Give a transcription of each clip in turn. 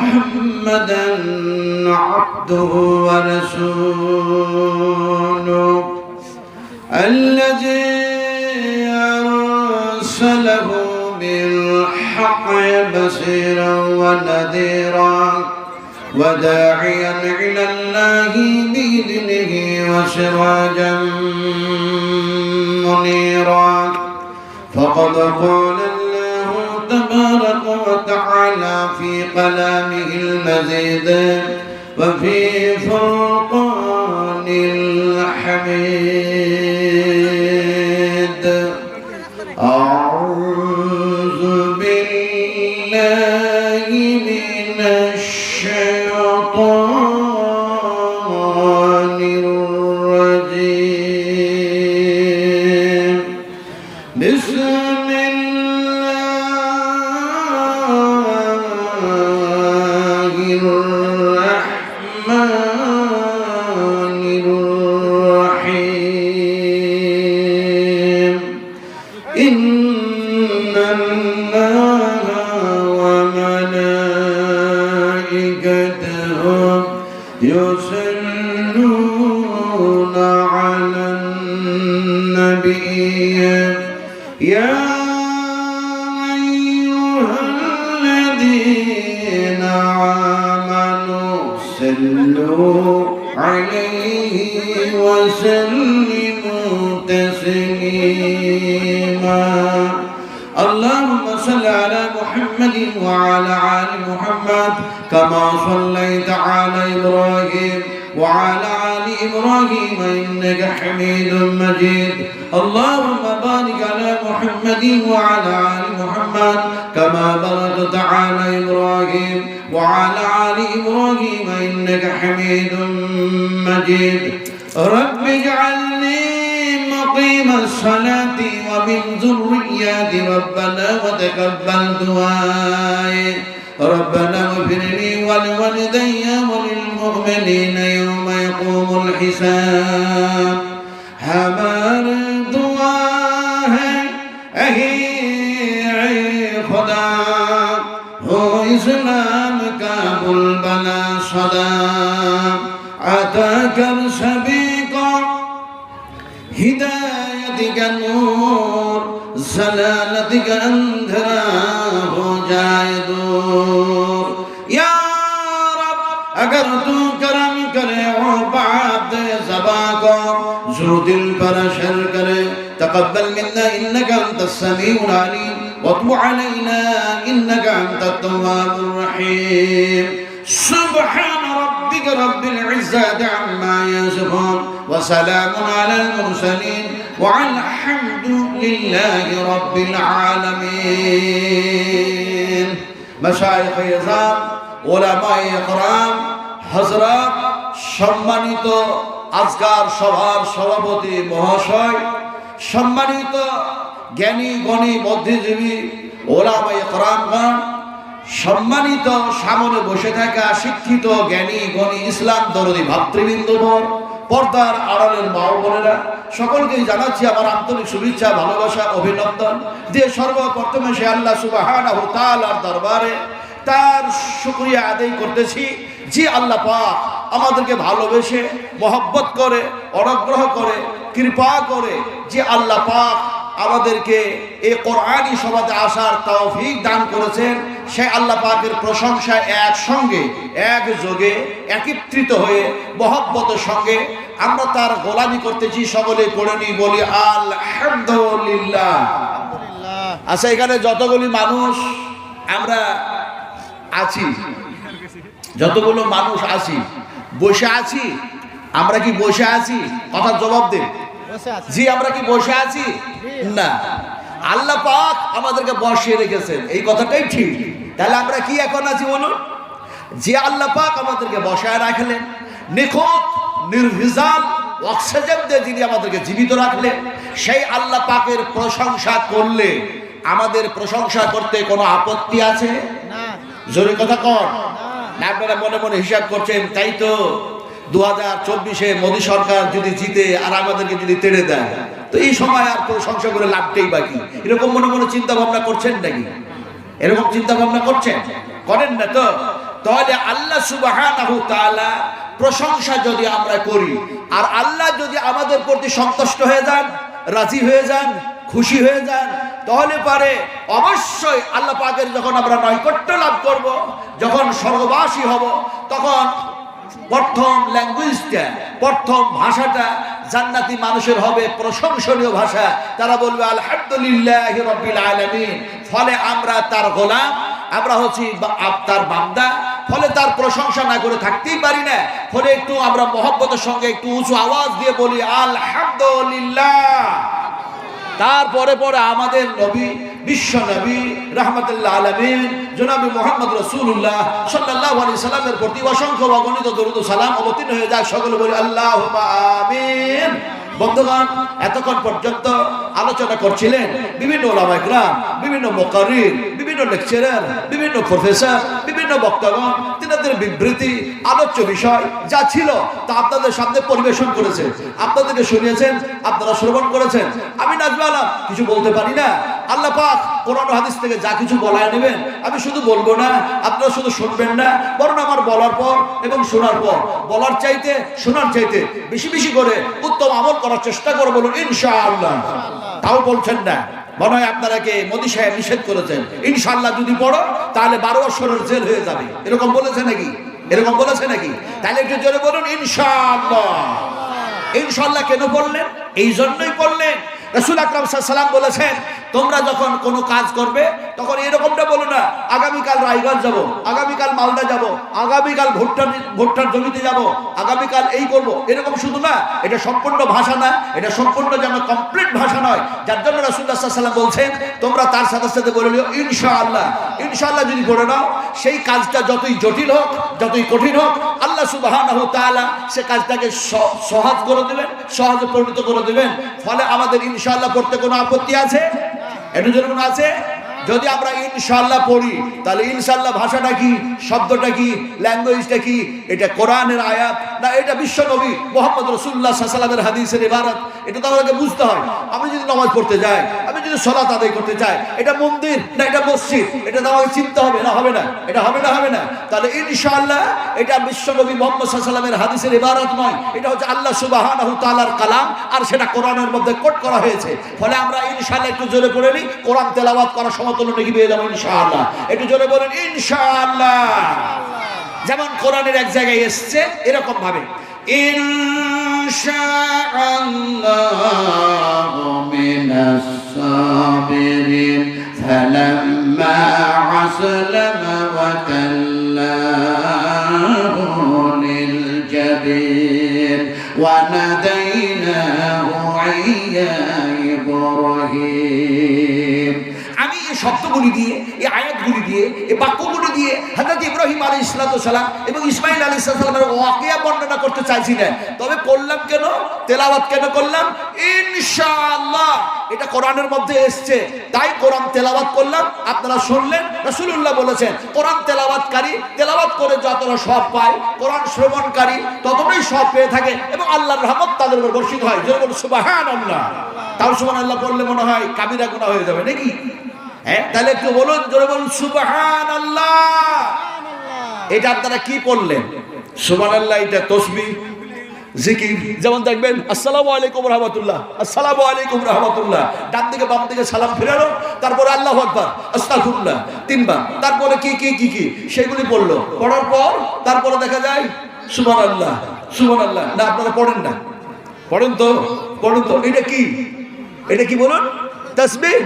محمدا عبده ورسوله الذي أرسله بالحق بشيرا ونذيرا وداعيا إلى الله بإذنه وسراجا منيرا فقد قال الله تبارك وتعالى في كلامه المجيد وفي فرقان الحميد أعوذ بالله من الشيطان الرجيم بسم الله الرحمن الرحيم إن الله وملائكته يصلون على النبي يا أيها الذين آمنوا صلوا عليه وسلموا تسليما اللهم صل على محمد وعلى آل محمد كما صليت على إبراهيم وعلى آل إبراهيم إنك حميد مجيد اللهم بارك على محمد وعلى آل محمد كما باركت على إبراهيم وعلى آل إبراهيم إنك حميد مجيد رب اجعلني مقيم الصلاة ومن ذريتي ربنا وتقبل دعائي ربنا اغفر لي ولوالدي وللمؤمنين يوم يقوم الحساب हमारे दुआ है अही खुदा हो इस्लाम का बुलबला सदा अता कर सभी को हिदायत का नूर जलालत का अंधेरा हो जाए दूर या रब अगर तू करम करे ओ बात ज़बा को जो दिल पर असर करे तक़ब्बल मिन्ना इन्नका अंतस समीउल अलीम वतुब अलैना इन्नका अंतत तव्वाबुर रहीम सुब्हान रब्बिक रब्बिल इज़्ज़ति अम्मा यसिफून व सलामुन अलल मुरसलीन वल्हम्दुलिल्लाहि रब्बिल आलमीन मशाइख इज़ाम उलमाए इकराम हज़रात सम्मानित আজকার সভার সভাপতি মহাশয় সম্মানিত জ্ঞানী গণী বুদ্ধিজীবী ওলামায়ে কেরামগণ সম্মানিত সামনে বসে থাকা শিক্ষিত জ্ঞানী গণী ইসলাম দরদি ভাতৃবৃন্দগণ পর্দার আড়ালের মা ও বোনেরা সকলকেই জানাচ্ছি আমার আন্তরিক শুভেচ্ছা ভালোবাসা অভিনন্দন দিয়ে সর্বপ্রথমে সে আল্লাহ সুবহানাহু ওয়া তাআলার দরবারে তার শুকরিয়া আদায় করতেছি যে আল্লাহ পাক আমাদেরকে ভালোবেসে মহব্বত করে অনুগ্রহ করে কৃপা করে যে আল্লাহ পাক আমাদেরকে এই কোরআনী সভাতে আসার তৌফিক দান করেছেন সেই আল্লাহ পাকের প্রশংসা একসঙ্গে একযোগে একত্রিত হয়ে মহব্বতের সঙ্গে আমরা তার গোলামি করতেছি সকলে পড়ে নি বলি আলহামদুলিল্লাহ। আচ্ছা এখানে যতগুলি মানুষ আমরা আছি যতগুলো মানুষ আছি বসে আছি আমরা কি বসে আছি কথার জবাব দেন জি আমরা কি বসে আছি না আল্লাহ পাক আমাদেরকে বসিয়ে রেখেছেন এই কথাটাই ঠিক তাহলে আমরা কি এখন আছি বলুন যে আল্লাহ পাক আমাদেরকে বসায় রাখলেন নিখুঁত নির্ভেজাল অক্সিজেন দিয়ে যিনি আমাদেরকে জীবিত রাখলেন সেই আল্লাহ পাকের প্রশংসা করলে আমাদের প্রশংসা করতে কোনো আপত্তি আছে না জোরে কথা কর না আপনারা মনে মনে হিসাব করছেন তাই তো 2024-এ মোদী সরকার যদি জিতে আর আমাদেরকে যদি তেড়ে দেয় তো এই সময় আর প্রশংসা করে লাভটাই বাকি এরকম মনে মনে চিন্তা ভাবনা করছেন নাকি এরকম চিন্তা ভাবনা করছেন করেন না তো তাহলে আল্লাহ সুবহানাহু তাআলা প্রশংসা যদি আমরা করি আর আল্লাহ যদি আমাদের প্রতি সন্তুষ্ট হয়ে যান, রাজি হয়ে যান, খুশি হয়ে যান, তাহলে পারে অবশ্যই আল্লাহ পাকের যখন আমরা নৈকট্য লাভ করব, যখন স্বর্গবাসী হব, তখন প্রথম ল্যাঙ্গুয়েজটা, প্রথম ভাষাটা জান্নাতি মানুষের হবে প্রশংসনীয় ভাষা। তারা বলবে আলহামদুলিল্লাহি রাব্বিল আলামিন। ফলে আমরা তার গোলাম, আমরা হচ্ছি তার বান্দা, ফলে তার প্রশংসা না করে থাকতেই পারি না। ফলে একটু আমরা মহব্বতের সঙ্গে একটু উঁচু আওয়াজ দিয়ে বলি আলহামদুলিল্লাহ। তারপরে পরে আমাদের নবী, বিশ্ব নবী রাহমাতুল্লাহ আলামিন জনাবে মুহাম্মদ রাসূলুল্লাহ সাল্লাল্লাহু আলাইহি সাল্লামের প্রতি অসংখ্য অগণিত দরুদ ও সালাম অবতীর্ণ হয়ে যায়। সকলে বলি আল্লাহুম্মা আমিন। বন্ধুগণ, এতক্ষণ পর্যন্ত আলোচনা করছিলেন বিভিন্ন ওলামায়ে কেরাম, বিভিন্ন মুকাররির, বিভিন্ন লেকচারার, বিভিন্ন প্রফেসর, বিভিন্ন বক্তাগণ তিনাদের বিবৃতি, আলোচ্য বিষয় যা ছিল তা আপনাদের সামনে পরিবেশন করেছে, আপনাদেরকে শুনিয়েছেন, আপনারা শ্রবণ করেছেন। আমি নাজমুল আলম কিছু বলতে পারি না। আল্লাহ পাক কোরআন ও হাদিস থেকে যা কিছু বলায় নেবেন, আমি শুধু বলবো না, আপনারা শুধু শুনবেন না, বরং আমার বলার পর এবং শোনার পর বলার চাইতে শোনার চাইতে বেশি বেশি করে উত্তম আমল করার চেষ্টা করবো, বলুন ইনশাআল্লাহ। তাও বলছেন না, মনে হয় আপনারাকে মোদী সাহেব নিষেধ করেছেন ইনশাআল্লাহ যদি পড়ো তাহলে 12 বছরের জেল হয়ে যাবে, এরকম বলেছে নাকি? এরকম বলেছে নাকি? তাহলে একটু জোরে বলুন ইনশাআল্লাহ। ইনশাআল্লাহ কেন বললেন? এই জন্যই বললেন, রাসূল আকরাম সাল্লাল্লাহু আলাইহি ওয়াসাল্লাম বলেছেন তোমরা যখন কোনো কাজ করবে তখন এরকমটা বলো না আগামীকাল রায়গঞ্জ যাব, আগামীকাল মালদা যাব, আগামীকাল ভুট্টার জমিতে যাব, আগামীকাল এই করব, এরকম শুধু না। এটা সম্পূর্ণ ভাষা না, এটা সম্পূর্ণ যেন কমপ্লিট ভাষা নয়। যার জন্য রাসূলুল্লাহ সাল্লাল্লাহু আলাইহি ওয়াসাল্লাম বলছেন তোমরা তার সাথে সাথে বলে নিও ইনশাআল্লাহ। ইনশাআল্লাহ যদি পড়ে নাও, সেই কাজটা যতই জটিল হোক, যতই কঠিন হোক, আল্লাহ সুবহানাহু তাআলা সে কাজটাকে সহজ করে দেবেন, সহজে পরিণত করে দেবেন। ফলে আমাদের ইনশাআল্লাহ পড়তে কোনো আপত্তি আছে? এটার জন্য কোনো আছে? যদি আমরা ইনশাআল্লাহ পড়ি তাহলে ইনশাআল্লাহ ভাষাটা কি, শব্দটা কি, ল্যাঙ্গুয়েজটা কি? এটা কোরআনের আয়াত না এটা বিশ্ব নবী মুহাম্মদ রাসূলুল্লাহ সাল্লাল্লাহু আলাইহি ওয়াসাল্লামের হাদিসের ইবারত? এটা তো আমাকে বুঝতে হয়। আমি যদি নামাজ পড়তে যাই, আমি যদি সালাত আদায় করতে চাই, এটা মন্দির না এটা মসজিদ, এটা তো আমাকে চিনতে হবে না? হবে না? এটা হবে না? হবে না? তাহলে ইনশাআল্লাহ এটা বিশ্ব নবী মুহাম্মদ সাল্লাল্লাহু আলাইহি ওয়াসাল্লামের হাদিসের ইবারত নয়, এটা হচ্ছে আল্লাহ সুবহানাহু তাআলার কালাম, আর সেটা কোরআনের মধ্যে কোট করা হয়েছে। ফলে আমরা ইনশাআল্লাহ একটু জোরে পড়ে নিই, কোরআন তেলাওয়াত করা সমতুল্য নাকি পেয়ে যাবো ইনশাআল্লাহ। একটু জোরে বলেন ইনশাআল্লাহ। যেমন কোরআনের এক জায়গায় এসছে এরকম ভাবে ইনশাআল্লাহু মিনাস সাবিরিন ফালাম্মা আসলামা ওয়া তাল্লাহু লিল জাবিন ওয়া নাদাইনাহু ইয়া ইব্রাহিম। আমি এই শব্দগুলি দিয়ে, এই আয়াতগুলি দিয়ে, এই বাক্যগুলি দিয়ে হযরত ইব্রাহিম আলাইহিস সালাম এবং ইসমাঈল আলাইহিস সালামের ওয়াকিয়া বর্ণনা করতে চাইছি না। তবে করলাম কেন, তেলাওয়াত কেন করলাম? ইনশাআল্লাহ এটা কোরআনের মধ্যে এসেছে, তাই কোরআন তেলাওয়াত করলাম। আপনারা শুনলেন, রাসূলুল্লাহ বলেছেন কোরআন তেলাওয়াতকারী তেলাওয়াত করে যতটা সওয়াব পায়, কোরআন শ্রবণকারী ততটাই সওয়াব পেয়ে থাকে এবং আল্লাহর রহমত তাদের উপর বর্ষিত হয়। জোরে বলুন সুবহানাল্লাহ। তাও সুবহানাল্লাহ পড়লে মনে হয় কাবিরা গুনাহ হয়ে যাবে নাকি? হ্যাঁ, তাহলে একটু বলুন, জোরে বলুন সুবহানাল্লাহ। এটা আপনারা কি পড়লেন? সুবহানাল্লাহ এটা তাসবিহ, জিকির। যেমন দেখবেন আসসালামু আলাইকুম রাহমাতুল্লাহ, আসসালামু আলাইকুম রাহমাতুল্লাহ, ডান দিকে বাম দিকে সালাম ফেরানো, তারপরে আল্লাহু আকবার, আস্তাগফিরুল্লাহ 3 বার, তারপরে কি কি কি কি সেগুলি পড়লো। পড়ার পর তারপরে দেখা যায় সুবহানাল্লাহ সুবহানাল্লাহ। না আপনারা পড়েন না? পড়েন তো, পড়েন তো। এটা কি? এটা কি বলুন? তাসবিহ।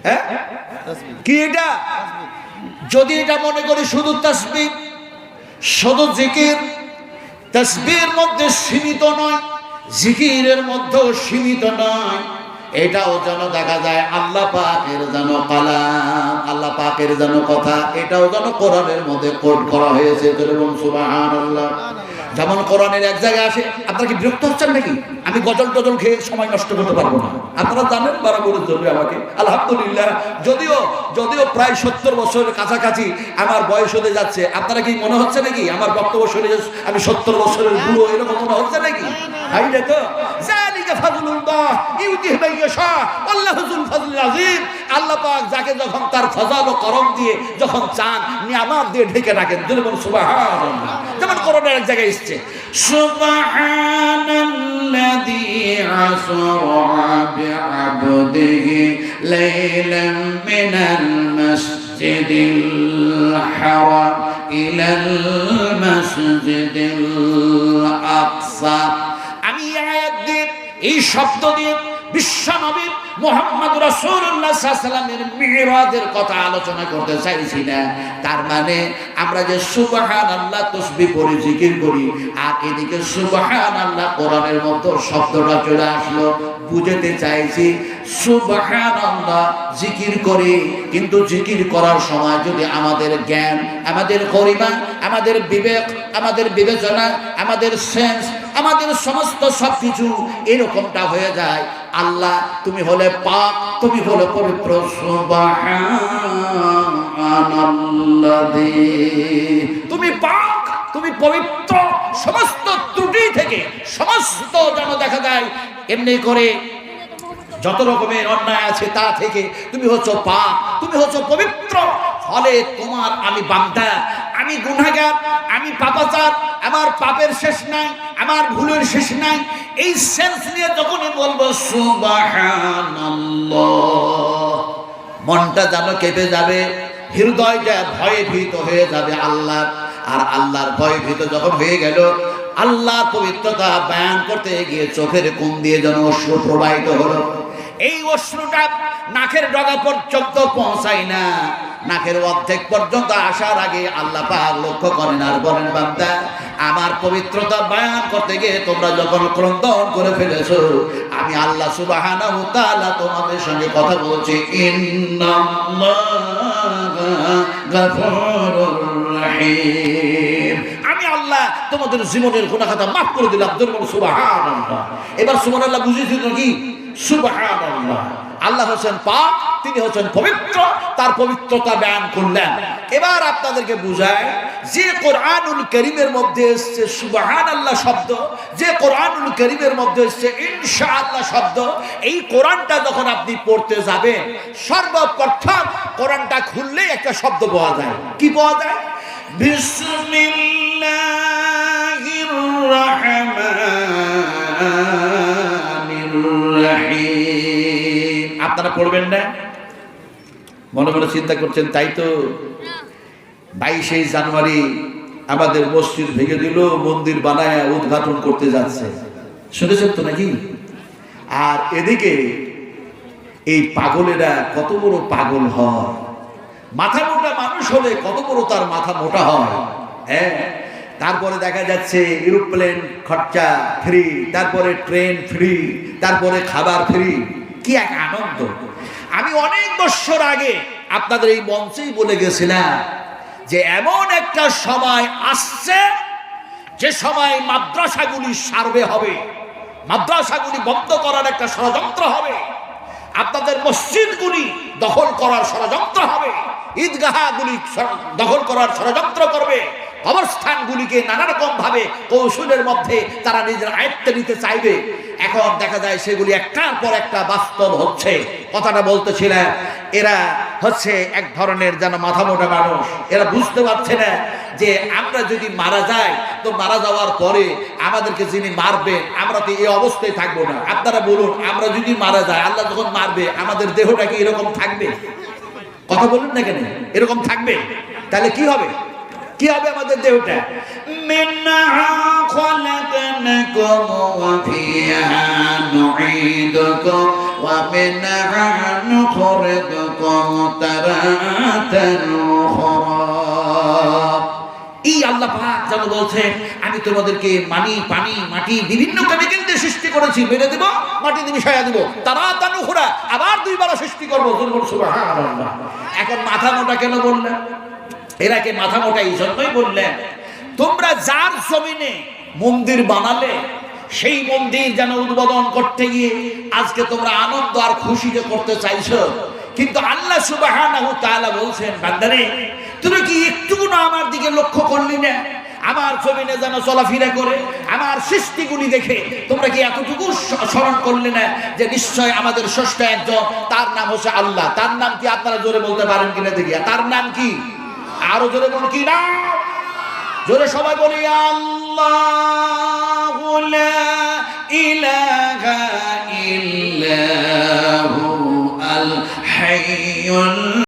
হ্যাঁ, কি এটা? যদি এটা মনে করি শুধু তাসবিহ, শুধু জিকির, তাসবিহের মধ্যে সীমিত নয়, জিকিরের মধ্যেও সীমিত নয়, এটাও যেন দেখা যায় আল্লাহ পাকের যেন কালাম, আল্লাহ পাকের যেন কথা, এটাও যেন কোরআনের মধ্যে কোট করা হয়েছে। সুবহানাল্লাহ। যেমন কোরআনের এক জায়গায় আসে, আপনারা কি বিরক্ত হচ্ছেন নাকি? আমি গজল টজল খেয়ে সময় নষ্ট করতে পারবো না, আপনারা জানেন, বারাবরের জন্য আমাকে আলহামদুলিল্লাহ যদিও প্রায় 70 বছরের কাছাকাছি আমার বয়স হতে যাচ্ছে। আপনারা কি মনে হচ্ছে নাকি আমার বক্তব্য শুনে আমি 70 বছরের বুড়ো, এরকম মনে হচ্ছে নাকি? তো যালিকা ফাজলুল্লাহ ইউতিহি মান ইয়াশা আল্লাহু যুল ফাজলিল আযীম। আল্লাহ পাক যাকে যখন তার ফজল ও করম দিয়ে যখন চান নিয়ামত দিয়ে ঢেকে রাখেন। বলুন সুবহানাল্লাহ। যেমন কোরআনের এক জায়গায় এসেছে সুবহানাল্লাযী আসরা বিআবদিহি লাইলাম মিনাল মাসজিদিল হারাম ইলাল মাসজিদিল আকসা। আমি আয়াত দিয়ে এই শব্দ দিয়ে বিশ্বনবী মুহাম্মদ রাসূলুল্লাহ সাল্লাল্লাহু আলাইহি ওয়াসাল্লামের মিরাজের কথা আলোচনা করতে চাইছি না। তার মানে আমরা যে সুবহানাল্লাহ তাসবিহ পড়ি জিকির করি আর এদিকে সুবহানাল্লাহ কোরআনের মধ্যে শব্দটা চলে আসলো, বুঝাতে চাইছি সুবহানাল্লাহ জিকির করি, কিন্তু জিকির করার সময় যদি আমাদের জ্ঞান, আমাদের গরিমা, আমাদের বিবেক, আমাদের বিবেচনা, আমাদের সেন্স, আমাদের সমস্ত সবকিছু এরকমটা হয়ে যায়, আল্লাহ তুমি হলে পাক, তুমি হলে পবিত্র, সুবহানাল্লাযী তুমি পাক, তুমি পবিত্র, সমস্ত ত্রুটি থেকে সমস্ত যেন দেখা যায় এমনি করে যত রকমের অন্যায় আছে তা থেকে তুমি হচ্ছে পাক, তুমি হচ্ছে পবিত্র। ফলে তোমার আমি বান্দা, আমি গুনাহগার, আমি পাপাচার, আমার পাপের শেষ নাই, আমার ভুলের শেষ নাই। এই সেন্স নিয়ে যখনই বলবো সুবহানাল্লাহ, মনটা যেন কেঁপে যাবে, হৃদয়টা ভয়ে ভীত হয়ে যাবে আল্লাহ। আর আল্লাহর ভয়ে ভীত যখন হয়ে গেল, আল্লাহর পবিত্রতা বয়ান করতে গিয়ে চোখের কোণ দিয়ে যেন অশ্রু প্রবাহিত হলো। এই অশ্রুটা নাকের ডগা পর্যন্ত পৌঁছায় না, নাকের অর্ধেক পর্যন্ত আসার আগে আল্লাহ পাক লক্ষ্য করেন আর বলেন, বান্দা আমার পবিত্রতা বয়ান করতে গিয়ে তোমরা যখন ক্রন্দন করে ফেলেছো, আমি আল্লাহ সুবহানাহু ওয়া তাআলা তোমাদের সঙ্গে কথা বলছি। ইন্নাল্লাহা গাফুরুর রহিম। আমি আল্লাহ তোমাদের জীবনের গুনাহ খাতা মাফ করে দিলাম। সুবহানাল্লাহ। এবার সুবহানাল্লাহ বুঝেছি তো কি? সুবহানাল্লাহ। আল্লাহ হচ্ছেন পাক, তিনি হচ্ছেন পবিত্র, তার পবিত্রতা বয়ান করলেন। এবার আপনাদেরকে বুঝায় যে কোরআনুল কারীমের মধ্যে এসেছে সুবহানাল্লাহ শব্দ, যে কোরআনুল কারীমের মধ্যে এসেছে ইনশাআল্লাহ শব্দ, এই কোরআনটা যখন আপনি পড়তে যাবেন সর্বপ্রথম কোরআনটা খুললে একটা শব্দ পাওয়া যায়। কি পাওয়া যায়? বিসমিল্লাহির রাহমানির রাহিম। আপনারা পড়বেন না? মনে মনে চিন্তা করছেন তাই তো। 22শে জানুয়ারি আমাদের মসজিদ ভেঙে দিল, মন্দির বানায় উদ্ঘাটন করতে যাচ্ছে, শুনেছেন তো নাকি? আর এদিকে এই পাগলেরা কত বড় পাগল হয়, মাথা মোটা মানুষ হলে কত বড় তার মাথা মোটা হয়। হ্যাঁ, তারপরে দেখা যাচ্ছে এরোপ্লেন খরচা ফ্রি, তারপরে ট্রেন ফ্রি, তারপরে খাবার ফ্রি। কি এক আনন্দ! আমি অনেক বছর আগে আপনাদের এই মঞ্চেই বলে গেছিলাম যে এমন একটা সময় আসছে যে সময় মাদ্রাসাগুলি সার্ভে হবে, মাদ্রাসাগুলি বন্ধ করার একটা ষড়যন্ত্র হবে, আপনাদের মসজিদগুলি দখল করার ষড়যন্ত্র হবে, ঈদগাহগুলি দখল করার ষড়যন্ত্র করবে, কবরস্থানগুলিকে নানা রকম ভাবে কৌশলের মধ্যে তারা নিজের আয়ত্তে নিতে চাইবে। এখন দেখা যায় সেগুলি একটার পর একটা বাস্তব হচ্ছে। কথাটা বলতেছিলাম, এরা হচ্ছে এক ধরনের যেন মাথা মোটা মানুষ। এরা বুঝতে পারছে না যে আমরা যদি মারা যাই তো মারা যাওয়ার পরে আমাদেরকে যিনি মারবেন আমরা তো এই অবস্থায় থাকবো না। আপনারা বলুন, আমরা যদি মারা যাই, আল্লাহ যখন মারবে আমাদের দেহটা কি এরকম থাকবে? কথা বলুন না কেন? এরকম থাকবে? তাহলে কি হবে? কি হবে আমাদের দেহটা? মিনহা খলাকনাকুম ওয়া ফিহা নুঈদুকুম ওয়া মিনহা নুখরিজুকুম তারাতান উখরা। এই আল্লাহ পাক যেন বলছেন, আমি তোমাদেরকে পানি, মাটি বিভিন্ন কেমিক্যাল দিয়ে সৃষ্টি করেছি, মেরে দেব, মাটি দিয়ে মিশাইয়া দেব, তারাতান উখরা, আবার দুইবার সৃষ্টি করব। সুবহানাল্লাহ। এখন মাথা মোটা কেন বললেন? এরাকে মাথা মোটা এই জন্যই বললেন, তোমরা যার জমিনে মন্দির বানালে সেই মন্দির যেন উদ্বোধন করতে গিয়ে আজকে তোমরা আনন্দ আর খুশি যে করতে চাইছো, কিন্তু আল্লাহ সুবহানাহু ওয়া তাআলা বলছেন, বান্দারে তুমি কি একটুকু না আমার দিকে লক্ষ্য করলি না? আমার জমিনে যেন চলাফেরা করে, আমার সৃষ্টিগুলি দেখে তোমরা কি এতটুকু স্মরণ করলে না যে নিশ্চয় আমাদের স্রষ্টা একজন, তার নাম হচ্ছে আল্লাহ। তার নাম কি আপনারা জোরে বলতে পারেন কিনা দেখিয়া? তার নাম কি? আরো জোরে বলুন, কি না? জোরে সবাই বলি, আল্লাহু লা ইলাহা ইল্লাহু আল হাইয়ুল